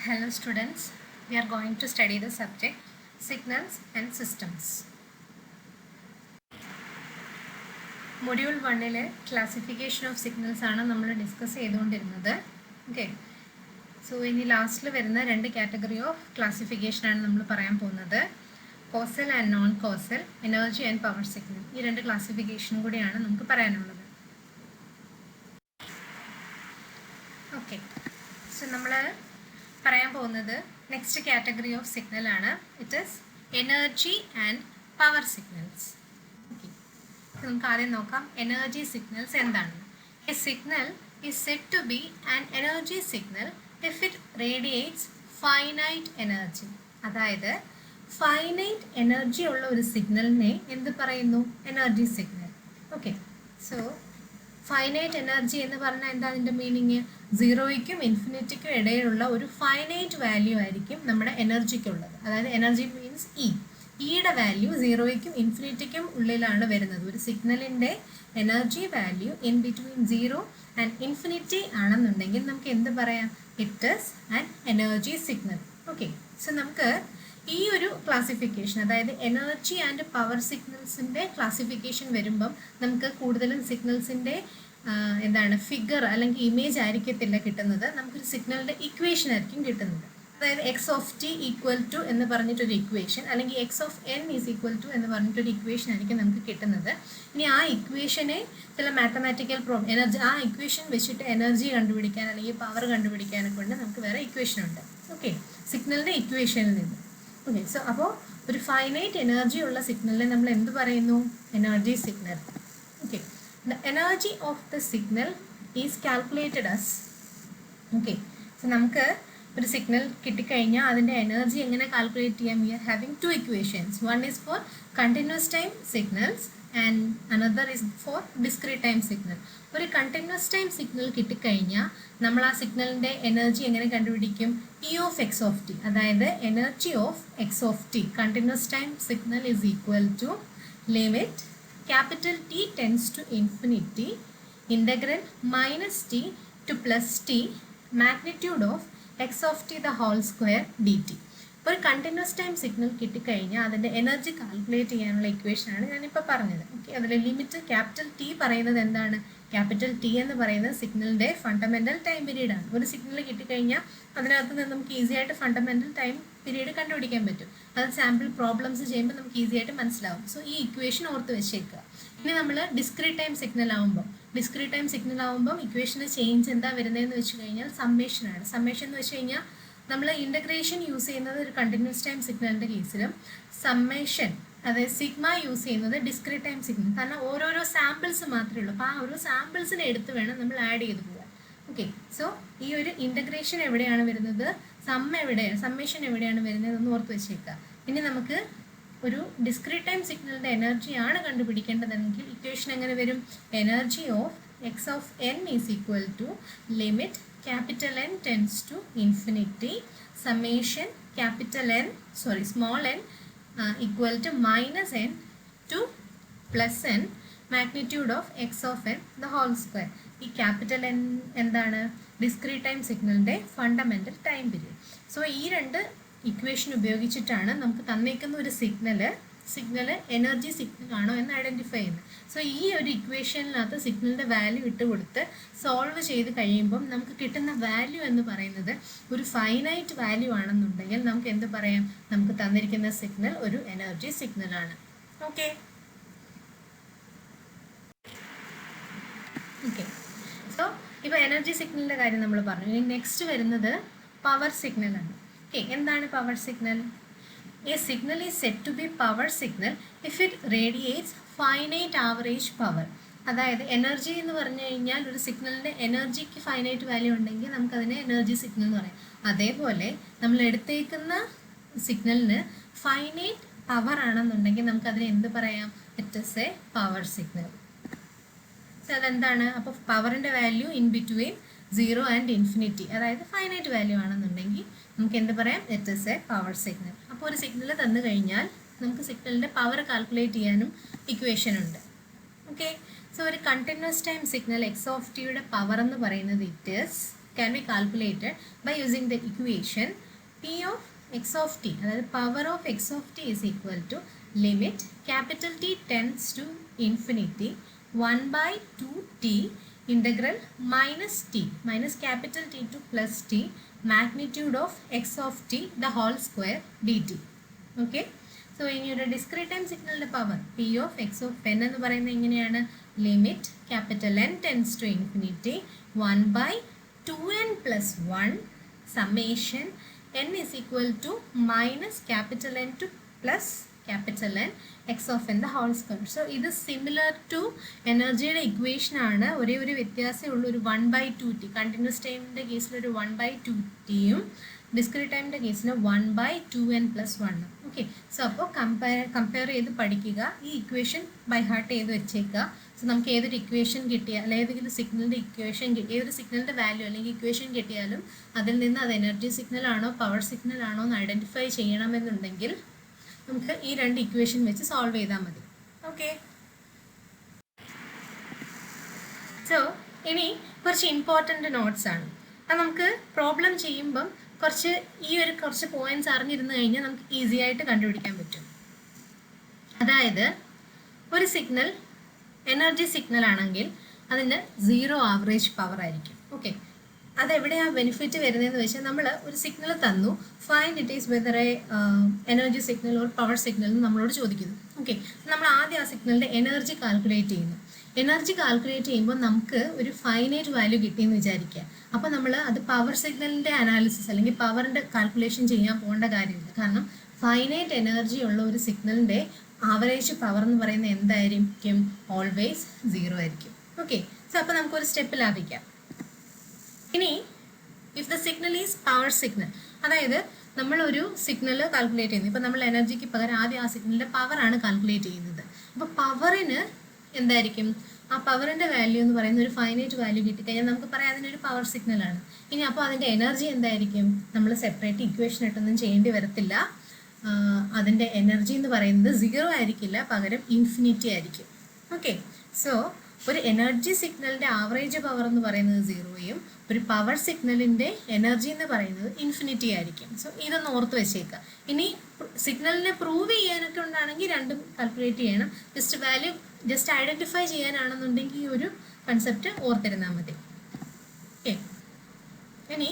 Hello students, we are going to study the subject Signals and Systems. Module 1 classification of signals ആണ് നമ്മൾ discuss ചെയ്തുകൊണ്ടിരുന്നത്. Okay, so ഇനി ലാസ്റ്റിൽ വരുന്ന രണ്ട് കാറ്റഗറി ഓഫ് ക്ലാസിഫിക്കേഷൻ ആണ് നമ്മൾ പറയാൻ പോകുന്നത്. Causal and non causal, energy and power signal. ഈ രണ്ട് ക്ലാസിഫിക്കേഷനും കൂടിയാണ് നമുക്ക് പറയാനുള്ളത്. ഓക്കെ, സോ നമ്മൾ പറയാൻ പോകുന്നത് നെക്സ്റ്റ് കാറ്റഗറി ഓഫ് സിഗ്നൽ ആണ്. It is energy and power signals. Okay, നമുക്ക് ആദ്യം നോക്കാം എനർജി സിഗ്നൽസ് എന്താണ്. A signal is said to be an energy signal if it radiates finite energy. അതായത് ഫൈനൈറ്റ് എനർജി ഉള്ള ഒരു സിഗ്നലിനെ എന്ത് പറയുന്നു? Energy signal. Okay, so finite energy എന്ന് പറഞ്ഞാൽ എന്താ അതിൻ്റെ മീനിങ്? സീറോയ്ക്കും ഇൻഫിനിറ്റിക്കും ഇടയിലുള്ള ഒരു ഫൈനൈറ്റ് വാല്യൂ ആയിരിക്കും നമ്മുടെ എനർജിക്കുള്ളത്. അതായത് എനർജി മീൻസ് ഇ. ഇയുടെ വാല്യൂ സീറോയ്ക്കും ഇൻഫിനിറ്റിക്കും ഉള്ളിലാണ് വരുന്നത്. ഒരു സിഗ്നലിൻ്റെ energy value in between zero and infinity ആണെന്നുണ്ടെങ്കിൽ നമുക്ക് എന്ത് പറയാം? It is an energy signal. Okay, so നമുക്ക് ഈ ഒരു ക്ലാസിഫിക്കേഷൻ, അതായത് എനർജി ആൻഡ് പവർ സിഗ്നൽസിൻ്റെ ക്ലാസിഫിക്കേഷൻ വരുമ്പം നമുക്ക് കൂടുതലും സിഗ്നൽസിൻ്റെ എന്താണ് ഫിഗർ അല്ലെങ്കിൽ ഇമേജ് ആയിരിക്കത്തില്ല കിട്ടുന്നത്. നമുക്കൊരു സിഗ്നലിൻ്റെ ഇക്വേഷൻ ആയിരിക്കും കിട്ടുന്നത്. അതായത് x of t equal to എന്ന് പറഞ്ഞിട്ടൊരു ഇക്വേഷൻ, അല്ലെങ്കിൽ x of N is equal to എന്ന് പറഞ്ഞിട്ടൊരു ഇക്വേഷൻ ആയിരിക്കും നമുക്ക് കിട്ടുന്നത്. ഇനി ആ ഇക്വേഷനെ ചില മാത്തമാറ്റിക്കൽ എനർജി, ആ ഇക്വേഷൻ വെച്ചിട്ട് എനർജി കണ്ടുപിടിക്കാൻ അല്ലെങ്കിൽ പവർ കണ്ടുപിടിക്കാനൊക്കെ കൊണ്ട് നമുക്ക് വേറെ ഇക്വേഷൻ ഉണ്ട്. ഓക്കെ, സിഗ്നലിൻ്റെ ഇക്വേഷനിൽ നിന്ന്. ഓക്കെ, സോ അപ്പോൾ ഒരു ഫൈനൈറ്റ് എനർജി ഉള്ള സിഗ്നലിനെ നമ്മൾ എന്ത് പറയുന്നു? Energy signal. Okay, the energy of the signal is calculated as. Okay, so നമുക്ക് ഒരു സിഗ്നൽ കിട്ടിക്കഴിഞ്ഞാൽ അതിൻ്റെ എനർജി എങ്ങനെ കാൽക്കുലേറ്റ് ചെയ്യാം? We are having two equations. One is for continuous time signals and another is for discrete time signal. ഒരു continuous time signal കിട്ടിക്കഴിഞ്ഞാൽ നമ്മൾ ആ സിഗ്നലിൻ്റെ എനർജി എങ്ങനെ കണ്ടുപിടിക്കും? E of X of T. അതായത് energy of X of T continuous time signal is equal to limit capital T tends to infinity integral minus T to plus T magnitude of X of t the whole square d t. ഇപ്പോൾ ഒരു continuous time signal കിട്ടിക്കഴിഞ്ഞാൽ അതിൻ്റെ energy calculate ചെയ്യാനുള്ള ഇക്വേഷനാണ് ഞാനിപ്പോൾ പറഞ്ഞത്. Okay, അതിൽ limit capital T പറയുന്നത് എന്താണ്? ക്യാപിറ്റൽ ടി എന്ന് പറയുന്നത് സിഗ്നലിൻ്റെ ഫണ്ടമെൻ്റൽ ടൈം പീരീഡ് ആണ്. ഒരു സിഗ്നൽ കിട്ടിക്കഴിഞ്ഞാൽ അതിനകത്ത് നിന്ന് നമുക്ക് ഈസി ആയിട്ട് ഫണ്ടമെൻ്റൽ ടൈം പീരീഡ് കണ്ടുപിടിക്കാൻ പറ്റും. അത് സാമ്പിൾ പ്രോബ്ലംസ് ചെയ്യുമ്പോൾ നമുക്ക് ഈസി ആയിട്ട് മനസ്സിലാവും. സോ ഈ ഇക്വേഷൻ ഓർത്ത് വെച്ചേക്കുക. ഇനി നമ്മൾ ഡിസ്ക്രീറ്റ് ടൈം സിഗ്നൽ ആവുമ്പം ഇക്വേഷന് ചേഞ്ച് എന്താ വരുന്നതെന്ന് വെച്ച് കഴിഞ്ഞാൽ സമ്മേഷനാണ്. സമ്മേഷൻ എന്ന് വെച്ച് കഴിഞ്ഞാൽ നമ്മൾ ഇൻ്റഗ്രേഷൻ യൂസ് ചെയ്യുന്നത് ഒരു കണ്ടിന്യൂസ് ടൈം സിഗ്നലിൻ്റെ കേസിലും സമ്മേഷൻ അതായത് സിഗ്മ യൂസ് ചെയ്യുന്നത് ഡിസ്ക്രീറ്റ് ടൈം സിഗ്നൽ. കാരണം ഓരോരോ സാമ്പിൾസ് മാത്രമേ ഉള്ളൂ. അപ്പോൾ ആ ഓരോ സാമ്പിൾസിനെ എടുത്ത് വേണം നമ്മൾ ആഡ് ചെയ്ത് പോകാൻ. ഓക്കെ, സോ ഈ ഒരു ഇൻ്റഗ്രേഷൻ എവിടെയാണ് വരുന്നത്? സമ്മേഷൻ എവിടെയാണ് വരുന്നത് എന്ന് ഓർത്ത് വെച്ചേക്കുക. ഇനി നമുക്ക് ഒരു ഡിസ്ക്രീറ്റ് ടൈം സിഗ്നലിൻ്റെ എനർജിയാണ് കണ്ടുപിടിക്കേണ്ടതെങ്കിൽ ഇക്വേഷൻ എങ്ങനെ വരും? Energy of X of N is equal to limit capital N tends to infinity summation small N equal to minus N to plus N magnitude of X of N the whole square. ഈ capital N എന്താണ്? Discrete time സിഗ്നലിൻ്റെ fundamental time period. So ഈ രണ്ട് equation ഉപയോഗിച്ചിട്ടാണ് നമുക്ക് തന്നേക്കുന്ന ഒരു signal energy signal ആണോ എന്ന് ഐഡൻറ്റിഫൈ ചെയ്യുന്നത്. സോ ഈ ഒരു ഇക്വേഷനിനകത്ത് സിഗ്നലിൻ്റെ വാല്യൂ ഇട്ട് കൊടുത്ത് സോൾവ് ചെയ്ത് കഴിയുമ്പം നമുക്ക് കിട്ടുന്ന വാല്യൂ എന്ന് പറയുന്നത് ഒരു ഫൈനൈറ്റ് വാല്യൂ ആണെന്നുണ്ടെങ്കിൽ നമുക്ക് എന്ത് പറയാം? നമുക്ക് തന്നിരിക്കുന്ന സിഗ്നൽ ഒരു എനർജി സിഗ്നലാണ്. ഓക്കെ, സോ ഇപ്പോൾ എനർജി സിഗ്നലിൻ്റെ കാര്യം നമ്മൾ പറഞ്ഞു. ഇനി നെക്സ്റ്റ് വരുന്നത് പവർ സിഗ്നലാണ്. ഓക്കെ, എന്താണ് power signal? A signal is said to be power signal if it radiates finite average power. അതായത് എനർജി എന്ന് പറഞ്ഞു കഴിഞ്ഞാൽ ഒരു സിഗ്നലിൻ്റെ എനർജിക്ക് ഫൈനൈറ്റ് വാല്യൂ ഉണ്ടെങ്കിൽ നമുക്കതിനെ എനർജി സിഗ്നൽ എന്ന് പറയാം. അതേപോലെ നമ്മൾ എടുത്തേക്കുന്ന സിഗ്നലിന് ഫൈനൈറ്റ് പവർ ആണെന്നുണ്ടെങ്കിൽ നമുക്കതിനെ എന്ത് പറയാം? It is a power signal. So അതെന്താണ്? അപ്പോൾ പവറിൻ്റെ value in between zero and infinity, അതായത് ഫൈനൈറ്റ് വാല്യൂ ആണെന്നുണ്ടെങ്കിൽ നമുക്ക് എന്ത് പറയാം? It is a power signal. അപ്പോൾ ഒരു സിഗ്നൽ തന്നു കഴിഞ്ഞാൽ നമുക്ക് സിഗ്നലിൻ്റെ പവർ കാൽക്കുലേറ്റ് ചെയ്യാനും ഇക്വേഷൻ ഉണ്ട്. ഓക്കെ, സോ ഒരു continuous time signal X of ടിയുടെ പവർ എന്ന് പറയുന്നത് it is can be calculated by using the equation P of x of t, that is power of x of t is equal to limit capital T tends to infinity 1 by 2t integral minus capital T to plus t magnitude of x of t the whole square dt. Okay, so in your discrete time signal power P of x of n എന്ന് പറയുന്നത് എങ്ങനെയാണ്? limit capital N tends to infinity 1 by 2n plus 1 summation n is equal to minus capital N to plus capital N x of n the whole square. So ഇത് similar to എനർജിയുടെ equation ആണ്. ഒരേ ഒരു വ്യത്യാസമേ ഉള്ളൂ, ഒരു 1 by 2t. Continuous ടൈമിൻ്റെ കേസിൽ ഒരു 1 by 2tയും ഡിസ്ക്രീറ്റ് ടൈമിൻ്റെ കേസിൽ 1 by 2n plus 1. Okay, so അപ്പോൾ കമ്പയർ ചെയ്ത് പഠിക്കുക. ഈ ഇക്വേഷൻ ബൈ ഹാർട്ട് ചെയ്ത് വെച്ചേക്കുക. സോ നമുക്ക് ഏതൊരു ഇക്വേഷൻ കിട്ടിയാൽ അല്ലെങ്കിൽ ഏതെങ്കിലും സിഗ്നലിൻ്റെ ഇക്വേഷൻ കിട്ടി, ഏതൊരു സിഗ്നലിൻ്റെ വാല്യൂ അല്ലെങ്കിൽ ഇക്വേഷൻ കിട്ടിയാലും അതിൽ നിന്ന് അത് എനർജി സിഗ്നൽ ആണോ പവർ സിഗ്നൽ ആണോ എന്ന് ഐഡൻറ്റിഫൈ ചെയ്യണമെന്നുണ്ടെങ്കിൽ നമുക്ക് ഈ രണ്ട് ഇക്വേഷൻ വെച്ച് സോൾവ് ചെയ്താൽ മതി. ഓക്കെ, സോ ഇനി കുറച്ച് ഇമ്പോർട്ടൻ്റ് നോട്ട്സ് ആണ്. അത് നമുക്ക് പ്രോബ്ലം ചെയ്യുമ്പം കുറച്ച് പോയിന്റ്സ് അറിഞ്ഞിരുന്നു കഴിഞ്ഞാൽ നമുക്ക് ഈസി ആയിട്ട് കണ്ടുപിടിക്കാൻ പറ്റും. അതായത് ഒരു സിഗ്നൽ എനർജി സിഗ്നൽ ആണെങ്കിൽ അതിന് 0 ആവറേജ് പവർ ആയിരിക്കും. ഓക്കെ, അതെവിടെയാണ് ബെനിഫിറ്റ് വരുന്നതെന്ന് വെച്ചാൽ നമ്മൾ ഒരു സിഗ്നൽ തന്നു, find it is whether A energy signal or power signal എന്ന് നമ്മളോട് ചോദിക്കുന്നു. ഓക്കെ, നമ്മൾ ആദ്യം ആ സിഗ്നലിൻ്റെ എനർജി കാൽക്കുലേറ്റ് ചെയ്യുന്നു. എനർജി കാൽക്കുലേറ്റ് ചെയ്യുമ്പോൾ നമുക്ക് ഒരു ഫൈനൈറ്റ് വാല്യൂ കിട്ടിയെന്ന് വിചാരിക്കുക. അപ്പോൾ നമ്മൾ അത് പവർ സിഗ്നലിൻ്റെ അനാലിസിസ് അല്ലെങ്കിൽ പവറിൻ്റെ കാൽക്കുലേഷൻ ചെയ്യാൻ പോകേണ്ട കാര്യമില്ല. കാരണം ഫൈനൈറ്റ് എനർജി ഉള്ള ഒരു സിഗ്നലിൻ്റെ ആവറേജ് പവർ എന്ന് പറയുന്നത് എന്തായിരിക്കും? ഓൾവേസ് 0 ആയിരിക്കും. ഓക്കെ, സോ അപ്പോൾ നമുക്കൊരു സ്റ്റെപ്പ് ലാഭിക്കാം. ഇനി if the signal is power signal, അതായത് നമ്മളൊരു സിഗ്നൽ കാൽക്കുലേറ്റ് ചെയ്യുന്നു. ഇപ്പോൾ നമ്മൾ എനർജിക്ക് പകരം ആദ്യം ആ സിഗ്നലിൻ്റെ പവറാണ് കാൽക്കുലേറ്റ് ചെയ്യുന്നത്. അപ്പോൾ പവറിന് എന്തായിരിക്കും? ആ പവറിൻ്റെ വാല്യൂ എന്ന് പറയുന്ന ഒരു ഫൈനൈറ്റ് വാല്യൂ കിട്ടിക്കഴിഞ്ഞാൽ നമുക്ക് പറയാം അതിനൊരു പവർ സിഗ്നലാണ്. ഇനി അപ്പോൾ അതിൻ്റെ എനർജി എന്തായിരിക്കും? നമ്മൾ സെപ്പറേറ്റ് ഇക്വേഷൻ ഇട്ടൊന്നും ചെയ്യേണ്ടി വരത്തില്ല. അതിൻ്റെ എനർജി എന്ന് പറയുന്നത് 0 ആയിരിക്കില്ല, പകരം ഇൻഫിനിറ്റി ആയിരിക്കും. ഓക്കെ, സോ ഒരു എനർജി സിഗ്നലിൻ്റെ ആവറേജ് പവർ എന്ന് പറയുന്നത് 0യും ഒരു പവർ സിഗ്നലിൻ്റെ എനർജി എന്ന് പറയുന്നത് ഇൻഫിനിറ്റി ആയിരിക്കും. സോ ഇതൊന്ന് ഓർത്ത് വെച്ചേക്കുക. ഇനി സിഗ്നലിനെ പ്രൂവ് ചെയ്യാനൊക്കെ ഉണ്ടാണെങ്കിൽ രണ്ടും കാൽക്കുലേറ്റ് ചെയ്യണം. ജസ്റ്റ് ഐഡൻറ്റിഫൈ ചെയ്യാനാണെന്നുണ്ടെങ്കിൽ ഈ ഒരു കൺസെപ്റ്റ് ഓർത്തിരുന്നാൽ മതി. ഓക്കെ, ഇനി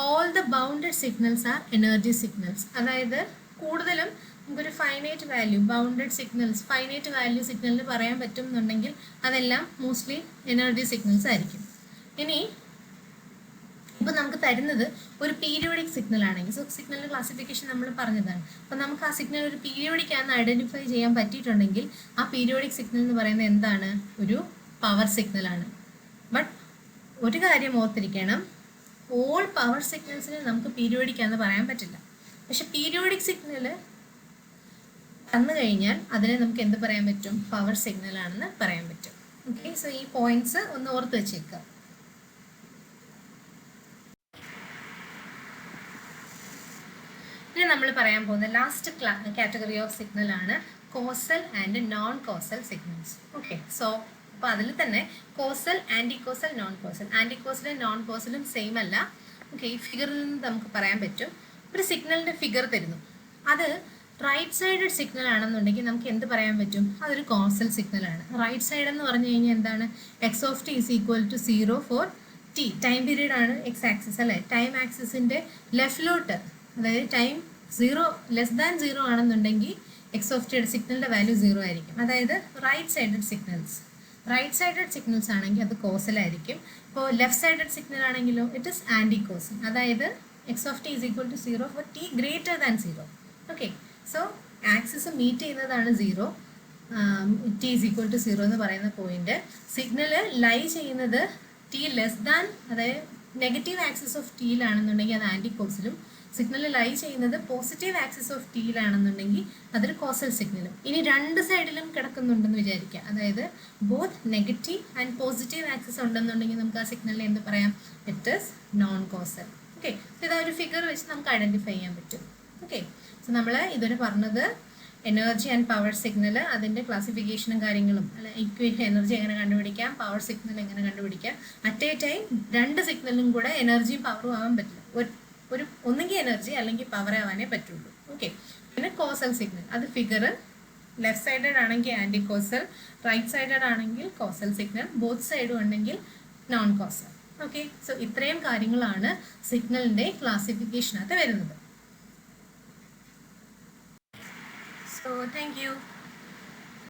all the bounded signals are energy signals. അതായത് കൂടുതലും നമുക്കൊരു finite value bounded signals, finite value സിഗ്നലിന് പറയാൻ പറ്റും എന്നുണ്ടെങ്കിൽ അതെല്ലാം മോസ്റ്റ്ലി എനർജി സിഗ്നൽസ് ആയിരിക്കും. ഇനി ഇപ്പോൾ നമുക്ക് തരുന്നത് ഒരു പീരിയോഡിക് സിഗ്നൽ ആണെങ്കിൽ, സോ സിഗ്നലിൻ്റെ ക്ലാസിഫിക്കേഷൻ നമ്മൾ പറഞ്ഞതാണ്. അപ്പോൾ നമുക്ക് ആ സിഗ്നൽ ഒരു പീരിയോഡിക് ആണെന്ന് ഐഡൻറ്റിഫൈ ചെയ്യാൻ പറ്റിയിട്ടുണ്ടെങ്കിൽ ആ പീരിയോഡിക് സിഗ്നൽ എന്ന് പറയുന്നത് എന്താണ്? ഒരു പവർ സിഗ്നലാണ്. ബട്ട് ഒരു കാര്യം ഓർത്തിരിക്കണം, ഓൾ പവർ സിഗ്നൽസിന് നമുക്ക് പീരിയോഡിക് ആണെന്ന് പറയാൻ പറ്റില്ല. പക്ഷെ പീരിയോഡിക് സിഗ്നൽ തന്നു കഴിഞ്ഞാൽ അതിനെ നമുക്ക് എന്ത് പറയാൻ പറ്റും? പവർ സിഗ്നൽ ആണെന്ന് പറയാൻ പറ്റും. ഓക്കെ, സോ ഈ പോയിന്റ്സ് ഒന്ന് ഓർത്ത് വെച്ചേക്കുക. ഇനി നമ്മൾ പറയാൻ പോകുന്ന ലാസ്റ്റ് കാറ്റഗറി ഓഫ് സിഗ്നൽ ആണ് causal and non causal signals. Okay, so അപ്പോൾ അതിൽ തന്നെ causal, anti causal, non causal. Anti കോസലും നോൺ കോസലും സെയിം അല്ല. ഓക്കെ, ഈ ഫിഗറിൽ നിന്ന് നമുക്ക് പറയാൻ പറ്റും. ഒരു സിഗ്നലിൻ്റെ ഫിഗർ തരുന്നു, അത് റൈറ്റ് സൈഡഡ് സിഗ്നൽ ആണെന്നുണ്ടെങ്കിൽ നമുക്ക് എന്ത് പറയാൻ പറ്റും? അതൊരു കോസൽ സിഗ്നലാണ്. റൈറ്റ് സൈഡ് എന്ന് പറഞ്ഞു കഴിഞ്ഞാൽ എന്താണ്? X of t is equal to 0 for t. Time period ആണ് എക്സ് ആക്സിസ് അല്ലേ? ടൈം ആക്സിസിൻ്റെ ലെഫ്റ്റിലോട്ട്, അതായത് ടൈം 0 ലെസ് ദാൻ 0 ആണെന്നുണ്ടെങ്കിൽ എക്സ് ഓഫ് ടിയുടെ സിഗ്നലിൻ്റെ വാല്യൂ 0 ആയിരിക്കും. അതായത് റൈറ്റ് സൈഡഡ് സിഗ്നൽസ് ആണെങ്കിൽ അത് കോസലായിരിക്കും. ഇപ്പോൾ ലെഫ്റ്റ് സൈഡഡ് സിഗ്നൽ ആണെങ്കിലോ ഇറ്റ് ഇസ് ആൻറ്റി കോസൽ. അതായത് x of t is equal to 0 for t greater than 0. Okay, so axis meet ചെയ്യുന്നതാണ് 0, ടി ഈസ് ഈക്വൽ ടു 0 എന്ന് പറയുന്ന പോയിന്റ്. സിഗ്നൽ ലൈ ചെയ്യുന്നത് ടി ലെസ് ദാൻ, അതായത് നെഗറ്റീവ് ആക്സിസ് ഓഫ് ടിയിലാണെന്നുണ്ടെങ്കിൽ അത് anti കോസലും, signal ലൈ ചെയ്യുന്നത് positive axis of ടിയിലാണെന്നുണ്ടെങ്കിൽ അതൊരു causal സിഗ്നലും. ഇനി രണ്ട് സൈഡിലും കിടക്കുന്നുണ്ടെന്ന് വിചാരിക്കുക, അതായത് both negative and positive axis ഉണ്ടെന്നുണ്ടെങ്കിൽ നമുക്ക് ആ സിഗ്നലിനെ എന്ത് പറയാം? It is known causal. Okay, ഇതാ ഒരു ഫിഗർ വെച്ച് നമുക്ക് ഐഡൻറ്റിഫൈ ചെയ്യാൻ പറ്റും. ഓക്കെ, സോ നമ്മൾ ഇതുവരെ പറഞ്ഞത് എനർജി ആൻഡ് പവർ സിഗ്നൽ, അതിൻ്റെ ക്ലാസിഫിക്കേഷനും കാര്യങ്ങളും, അല്ല ഇക്വേഷൻ എനർജി എങ്ങനെ കണ്ടുപിടിക്കാം, പവർ സിഗ്നൽ എങ്ങനെ കണ്ടുപിടിക്കാം. അറ്റ് എ ടൈം രണ്ട് സിഗ്നലും കൂടെ എനർജിയും പവറും ആവാൻ പറ്റില്ല. ഒരു ഒന്നുകിൽ എനർജി അല്ലെങ്കിൽ പവർ ആവാനേ പറ്റുള്ളൂ. ഓക്കെ. പിന്നെ കോസൽ സിഗ്നൽ, അത് ഫിഗർ ലെഫ്റ്റ് സൈഡഡ് ആണെങ്കിൽ ആൻറ്റി കോസൽ, റൈറ്റ് സൈഡഡ് ആണെങ്കിൽ കോസൽ സിഗ്നൽ, ബോത്ത് സൈഡും ഉണ്ടെങ്കിൽ നോൺ കോസൽ. ഓക്കെ. സോ ഇത്രയും കാര്യങ്ങളാണ് സിഗ്നലിൻ്റെ ക്ലാസിഫിക്കേഷനകത്ത് വരുന്നത്. So thank you.